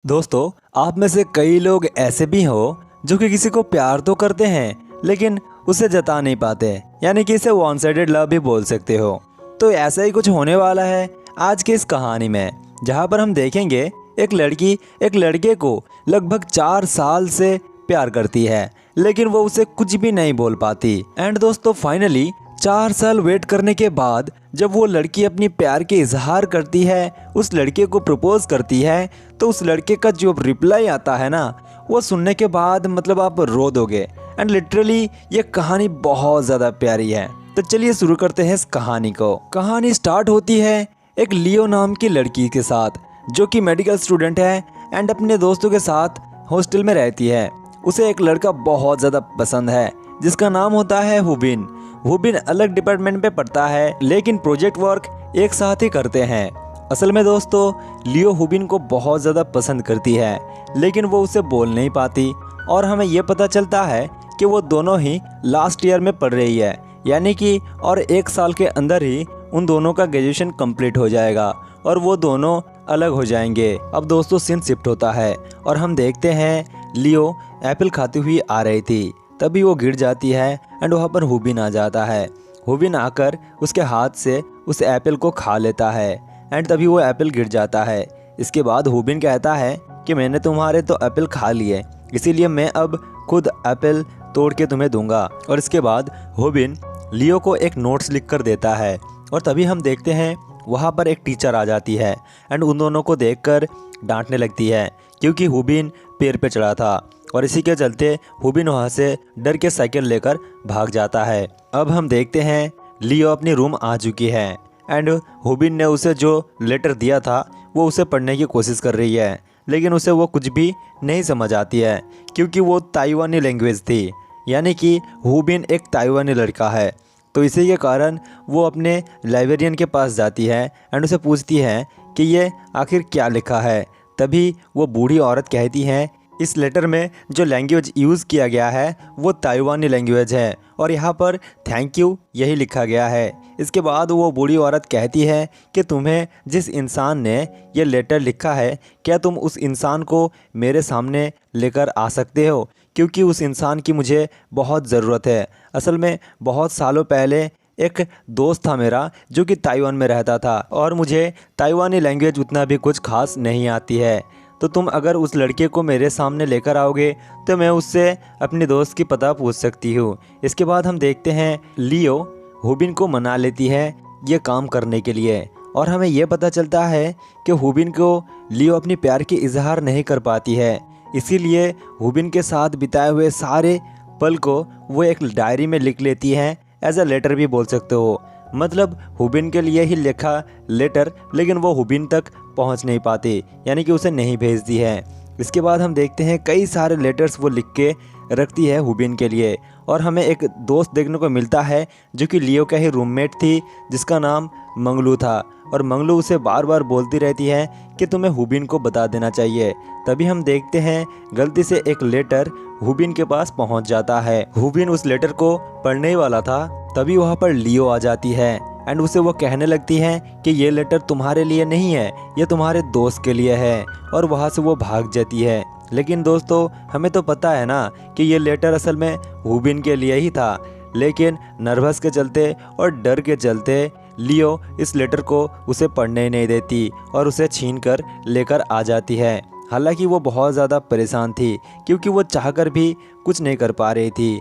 दोस्तों, आप में से कई लोग ऐसे भी हो जो कि किसी को प्यार तो करते हैं लेकिन उसे जता नहीं पाते, यानी कि इसे वन साइडेड लव भी बोल सकते हो। तो ऐसा ही कुछ होने वाला है आज की इस कहानी में, जहां पर हम देखेंगे एक लड़की एक लड़के को लगभग 4 साल से प्यार करती है लेकिन वो उसे कुछ भी नहीं बोल पाती। एंड दोस्तों, फाइनली 4 साल वेट करने के बाद जब वो लड़की अपनी प्यार के इजहार करती है, उस लड़के को प्रपोज करती है, तो उस लड़के का जो रिप्लाई आता है ना, वो सुनने के बाद मतलब आप रो दोगे। एंड लिटरली ये कहानी बहुत ज़्यादा प्यारी है। तो चलिए शुरू करते हैं इस कहानी को। कहानी स्टार्ट होती है एक लियो नाम की लड़की के साथ, जो कि मेडिकल स्टूडेंट है एंड अपने दोस्तों के साथ हॉस्टल में रहती है। उसे एक लड़का बहुत ज़्यादा पसंद है जिसका नाम होता है हुबिन। हुबिन अलग डिपार्टमेंट में पढ़ता है लेकिन प्रोजेक्ट वर्क एक साथ ही करते हैं। असल में दोस्तों, लियो हुबिन को बहुत ज़्यादा पसंद करती है लेकिन वो उसे बोल नहीं पाती, और हमें ये पता चलता है कि वो दोनों ही लास्ट ईयर में पढ़ रही है, यानी कि और 1 साल के अंदर ही उन दोनों का ग्रेजुएशन कंप्लीट हो जाएगा और वो दोनों अलग हो जाएंगे। अब दोस्तों सीन शिफ्ट होता है और हम देखते हैं लियो एप्पल खाती हुई आ रही थी, तभी वो गिर जाती है एंड वहाँ पर हुबिन आ जाता है। हुबिन आकर उसके हाथ से उस एप्पल को खा लेता है एंड तभी वो एप्पल गिर जाता है। इसके बाद हुबिन कहता है कि मैंने तुम्हारे तो एप्पल खा लिए, इसीलिए मैं अब खुद एप्पल तोड़ के तुम्हें दूंगा। और इसके बाद हुबिन लियो को एक नोट्स लिख कर देता है और तभी हम देखते हैं वहाँ पर एक टीचर आ जाती है एंड उन दोनों को देखकर डांटने लगती है क्योंकि हुबिन पेड़ पे चढ़ा था, और इसी के चलते हुबिन वहाँ से डर के साइकिल लेकर भाग जाता है। अब हम देखते हैं लियो अपनी रूम आ चुकी है एंड हुबिन ने उसे जो लेटर दिया था वो उसे पढ़ने की कोशिश कर रही है, लेकिन उसे वो कुछ भी नहीं समझ आती है क्योंकि वो ताइवानी लैंग्वेज थी, यानी कि हुबिन एक ताइवानी लड़का है। तो इसी के कारण वो अपने लाइब्रेरियन के पास जाती है एंड उसे पूछती है कि ये आखिर क्या लिखा है। तभी वो बूढ़ी औरत कहती है इस लेटर में जो लैंग्वेज यूज़ किया गया है वो ताइवानी लैंग्वेज है और यहाँ पर थैंक यू यही लिखा गया है। इसके बाद वो बूढ़ी औरत कहती है कि तुम्हें जिस इंसान ने ये लेटर लिखा है, क्या तुम उस इंसान को मेरे सामने लेकर आ सकते हो, क्योंकि उस इंसान की मुझे बहुत ज़रूरत है। असल में बहुत सालों पहले एक दोस्त था मेरा जो कि ताइवान में रहता था और मुझे ताइवानी लैंग्वेज उतना भी कुछ खास नहीं आती है, तो तुम अगर उस लड़के को मेरे सामने लेकर आओगे तो मैं उससे अपने दोस्त की पता पूछ सकती हूँ। इसके बाद हम देखते हैं लियो हुबिन को मना लेती है ये काम करने के लिए, और हमें यह पता चलता है कि हुबिन को लियो अपनी प्यार की इजहार नहीं कर पाती है, इसीलिए हुबिन के साथ बिताए हुए सारे पल को वो एक डायरी में लिख लेती है, एज अ लेटर भी बोल सकते हो। मतलब हुबिन के लिए ही लिखा लेटर, लेकिन वो हुबिन तक पहुंच नहीं पाती, यानी कि उसे नहीं भेजती है। इसके बाद हम देखते हैं कई सारे लेटर्स वो लिख के रखती है हुबिन के लिए, और हमें एक दोस्त देखने को मिलता है जो कि लियो का ही रूममेट थी, जिसका नाम मंगलू था, और मंगलू उसे बार बार बोलती रहती है कि तुम्हें हुबिन को बता देना चाहिए। तभी हम देखते हैं गलती से एक लेटर हुबिन के पास पहुंच जाता है। हुबिन उस लेटर को पढ़ने ही वाला था, तभी वहाँ पर लियो आ जाती है एंड उसे वो कहने लगती है कि ये लेटर तुम्हारे लिए नहीं है, ये तुम्हारे दोस्त के लिए है, और वहाँ से वो भाग जाती है। लेकिन दोस्तों, हमें तो पता है ना कि ये लेटर असल में हुबिन के लिए ही था, लेकिन नर्वस के चलते और डर के चलते लियो इस लेटर को उसे पढ़ने ही नहीं देती और उसे छीन कर लेकर आ जाती है। हालांकि वो बहुत ज़्यादा परेशान थी क्योंकि वो चाहकर भी कुछ नहीं कर पा रही थी।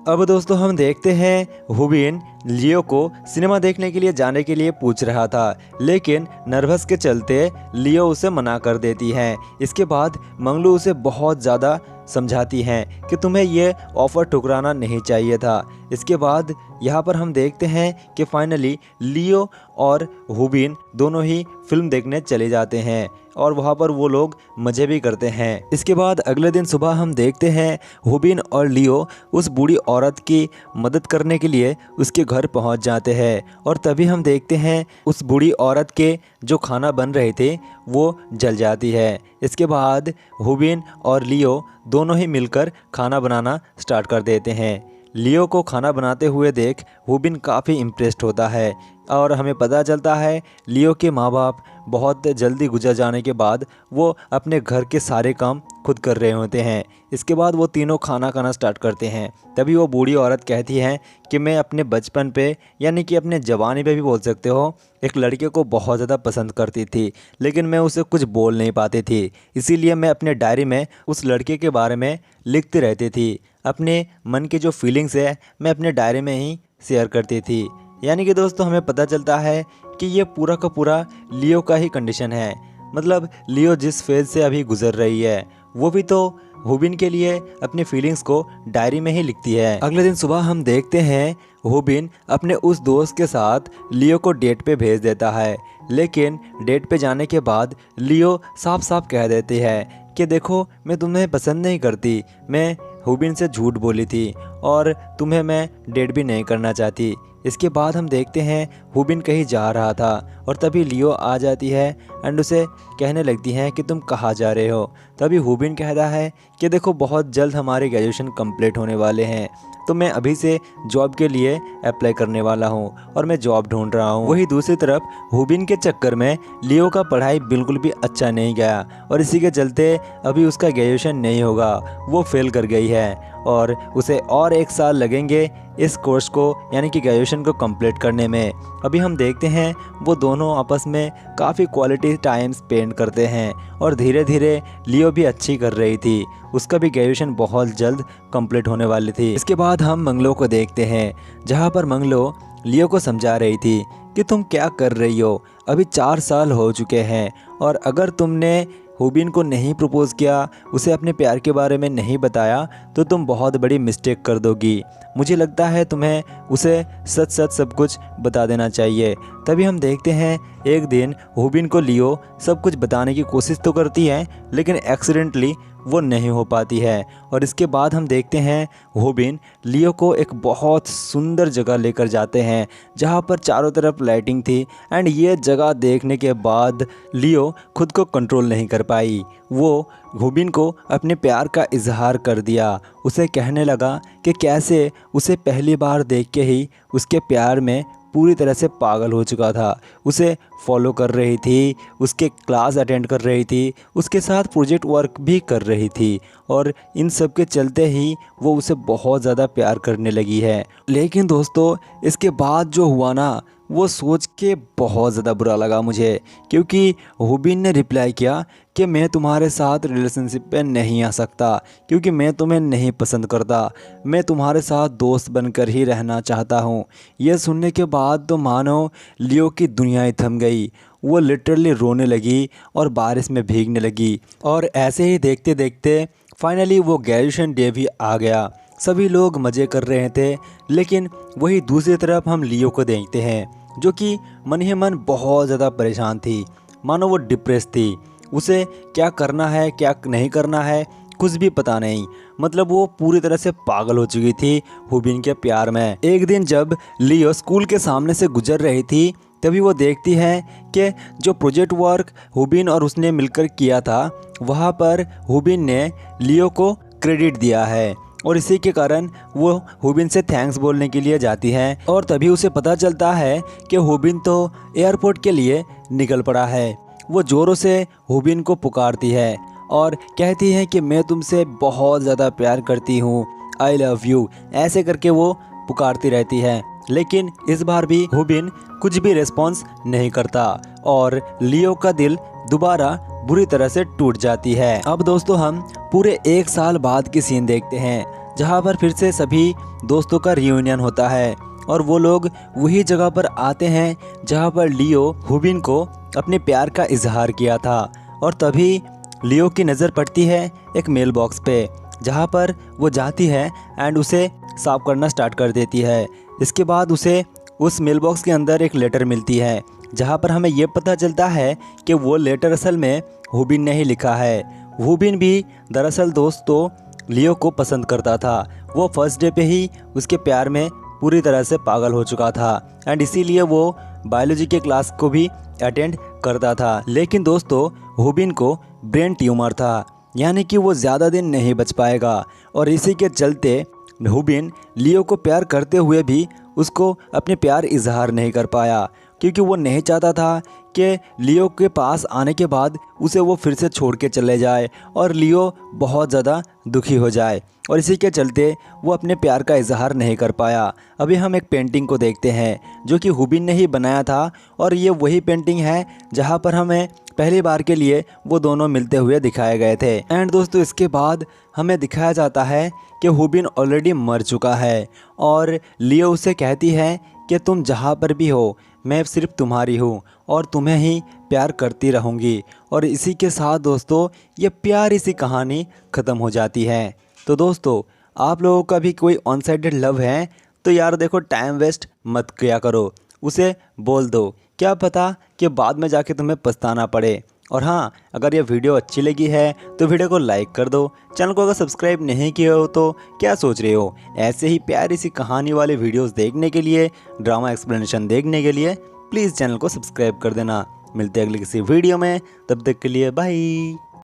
अब दोस्तों हम देखते हैं हुबिन लियो को सिनेमा देखने के लिए जाने के लिए पूछ रहा था, लेकिन नर्वस के चलते लियो उसे मना कर देती है। इसके बाद मंगलू उसे बहुत ज़्यादा समझाती हैं कि तुम्हें ये ऑफ़र ठुकराना नहीं चाहिए था। इसके बाद यहाँ पर हम देखते हैं कि फाइनली लियो और हुबिन दोनों ही फिल्म देखने चले जाते हैं और वहाँ पर वो लोग मज़े भी करते हैं। इसके बाद अगले दिन सुबह हम देखते हैं हुबिन और लियो उस बूढ़ी औरत की मदद करने के लिए उसके घर पहुँच जाते हैं, और तभी हम देखते हैं उस बूढ़ी औरत के जो खाना बन रहे थे वो जल जाती है। इसके बाद हुबिन और लियो दोनों ही मिलकर खाना बनाना स्टार्ट कर देते हैं, लियो को खाना बनाते हुए देख हुबिन काफ़ी इम्प्रेस्ड होता है और हमें पता चलता है लियो के माँ बाप बहुत जल्दी गुजर जाने के बाद वो अपने घर के सारे काम खुद कर रहे होते हैं। इसके बाद वो तीनों खाना खाना स्टार्ट करते हैं। तभी वो बूढ़ी औरत कहती है कि मैं अपने बचपन पे यानी कि अपने जवानी पे भी बोल सकते हो, एक लड़के को बहुत ज़्यादा पसंद करती थी, लेकिन मैं उसे कुछ बोल नहीं पाती थी। इसीलिए मैं अपने डायरी में उस लड़के के बारे में लिखती रहती थी। अपने मन की जो फीलिंग्स है मैं अपने डायरी में ही शेयर करती थी। यानी कि दोस्तों हमें पता चलता है कि ये पूरा का पूरा लियो का ही कंडीशन है। मतलब लियो जिस फेज़ से अभी गुजर रही है वो भी तो हुबिन के लिए अपनी फीलिंग्स को डायरी में ही लिखती है। अगले दिन सुबह हम देखते हैं हुबिन अपने उस दोस्त के साथ लियो को डेट पे भेज देता है, लेकिन डेट पे जाने के बाद लियो साफ साफ कह देती है कि देखो मैं तुम्हें पसंद नहीं करती, मैं हुबिन से झूठ बोली थी और तुम्हें मैं डेट भी नहीं करना चाहती। इसके बाद हम देखते हैं हुबिन कहीं जा रहा था और तभी लियो आ जाती है एंड उसे कहने लगती हैं कि तुम कहाँ जा रहे हो। तभी हुबिन कहता है कि देखो बहुत जल्द हमारे ग्रेजुएशन कंप्लीट होने वाले हैं, तो मैं अभी से जॉब के लिए अप्लाई करने वाला हूँ और मैं जॉब ढूंढ रहा हूँ। वही दूसरी तरफ हुबिन के चक्कर में लियो का पढ़ाई बिल्कुल भी अच्छा नहीं गया और इसी के चलते अभी उसका ग्रेजुएशन नहीं होगा, वो फेल कर गई है और उसे और 1 साल लगेंगे इस कोर्स को यानी कि ग्रेजुएशन को कंप्लीट करने में। अभी हम देखते हैं वो दोनों आपस में काफ़ी क्वालिटी टाइम स्पेंड करते हैं और धीरे धीरे लियो भी अच्छी कर रही थी, उसका भी ग्रेजुएशन बहुत जल्द कंप्लीट होने वाली थी। इसके बाद हम मंगलो को देखते हैं जहाँ पर मंगलो लियो को समझा रही थी कि तुम क्या कर रही हो, अभी 4 साल हो चुके हैं और अगर तुमने हुबिन को नहीं प्रपोज़ किया, उसे अपने प्यार के बारे में नहीं बताया तो तुम बहुत बड़ी मिस्टेक कर दोगी। मुझे लगता है तुम्हें उसे सच सच सब कुछ बता देना चाहिए। तभी हम देखते हैं एक दिन हुबिन को लियो सब कुछ बताने की कोशिश तो करती है लेकिन एक्सीडेंटली वो नहीं हो पाती है और इसके बाद हम देखते हैं हुबिन लियो को एक बहुत सुंदर जगह लेकर जाते हैं जहाँ पर चारों तरफ लाइटिंग थी एंड ये जगह देखने के बाद लियो खुद को कंट्रोल नहीं कर पाई। वो हुबिन को अपने प्यार का इजहार कर दिया, उसे कहने लगा कि कैसे उसे पहली बार देख के ही उसके प्यार में पूरी तरह से पागल हो चुका था। उसे फॉलो कर रही थी, उसके क्लास अटेंड कर रही थी, उसके साथ प्रोजेक्ट वर्क भी कर रही थी और इन सब के चलते ही वो उसे बहुत ज़्यादा प्यार करने लगी है। लेकिन दोस्तों इसके बाद जो हुआ ना वो सोच के बहुत ज़्यादा बुरा लगा मुझे, क्योंकि हुबिन ने रिप्लाई किया कि मैं तुम्हारे साथ रिलेशनशिप पे नहीं आ सकता क्योंकि मैं तुम्हें नहीं पसंद करता, मैं तुम्हारे साथ दोस्त बनकर ही रहना चाहता हूँ। यह सुनने के बाद तो मानो लियो की दुनिया ही थम गई, वो लिटरली रोने लगी और बारिश में भीगने लगी। और ऐसे ही देखते देखते फाइनली वो ग्रेजुएशन डे भी आ गया। सभी लोग मज़े कर रहे थे, लेकिन वही दूसरी तरफ हम लियो को देखते हैं जो कि मन ही मन बहुत ज़्यादा परेशान थी, मानो वो डिप्रेस थी। उसे क्या करना है क्या नहीं करना है कुछ भी पता नहीं, मतलब वो पूरी तरह से पागल हो चुकी थी हुबिन के प्यार में। एक दिन जब लियो स्कूल के सामने से गुजर रही थी तभी वो देखती है कि जो प्रोजेक्ट वर्क हुबिन और उसने मिलकर किया था वहाँ पर हुबिन ने लियो को क्रेडिट दिया है और इसी के कारण वो हुबिन से थैंक्स बोलने के लिए जाती है और तभी उसे पता चलता है कि हुबिन तो एयरपोर्ट के लिए निकल पड़ा है। वो ज़ोरों से हुबिन को पुकारती है और कहती है कि मैं तुमसे बहुत ज़्यादा प्यार करती हूँ, आई लव यू, ऐसे करके वो पुकारती रहती है। लेकिन इस बार भी हुबिन कुछ भी रिस्पॉन्स नहीं करता और लियो का दिल दोबारा बुरी तरह से टूट जाती है। अब दोस्तों हम पूरे 1 साल बाद की सीन देखते हैं जहाँ पर फिर से सभी दोस्तों का रियूनियन होता है और वो लोग वही जगह पर आते हैं जहाँ पर लियो हुबिन को अपने प्यार का इजहार किया था। और तभी लियो की नज़र पड़ती है एक मेल बॉक्स पे जहाँ पर वो जाती है एंड उसे साफ करना स्टार्ट कर देती है। इसके बाद उसे उस मेल बॉक्स के अंदर एक लेटर मिलती है जहाँ पर हमें ये पता चलता है कि वो लेटर असल में हुबिन ने ही लिखा है। हुबिन भी दरअसल दोस्त तो लियो को पसंद करता था, वो फर्स्ट डे पे ही उसके प्यार में पूरी तरह से पागल हो चुका था एंड इसीलिए वो बायोलॉजी के क्लास को भी अटेंड करता था। लेकिन दोस्तों हुबिन को ब्रेन ट्यूमर था, यानी कि वो ज़्यादा दिन नहीं बच पाएगा और इसी के चलते हुबिन लियो को प्यार करते हुए भी उसको अपने प्यार इजहार नहीं कर पाया, क्योंकि वो नहीं चाहता था कि लियो के पास आने के बाद उसे वो फिर से छोड़ के चले जाए और लियो बहुत ज़्यादा दुखी हो जाए, और इसी के चलते वो अपने प्यार का इजहार नहीं कर पाया। अभी हम एक पेंटिंग को देखते हैं जो कि हुबिन ने ही बनाया था, और ये वही पेंटिंग है जहाँ पर हमें पहली बार के लिए वो दोनों मिलते हुए दिखाए गए थे। एंड दोस्तों इसके बाद हमें दिखाया जाता है कि हुबिन ऑलरेडी मर चुका है और लियो उसे कहती है कि तुम जहाँ पर भी हो मैं सिर्फ तुम्हारी हूँ और तुम्हें ही प्यार करती रहूँगी। और इसी के साथ दोस्तों ये प्यारी सी कहानी ख़त्म हो जाती है। तो दोस्तों आप लोगों का भी कोई ऑन साइडेड लव है तो यार देखो टाइम वेस्ट मत किया करो, उसे बोल दो, क्या पता कि बाद में जाके तुम्हें पछताना पड़े। और हाँ, अगर ये वीडियो अच्छी लगी है तो वीडियो को लाइक कर दो। चैनल को अगर सब्सक्राइब नहीं किया हो तो क्या सोच रहे हो, ऐसे ही प्यारी सी कहानी वाले वीडियोस देखने के लिए, ड्रामा एक्सप्लेनेशन देखने के लिए प्लीज़ चैनल को सब्सक्राइब कर देना। मिलते हैं अगली किसी वीडियो में, तब तक के लिए बाय।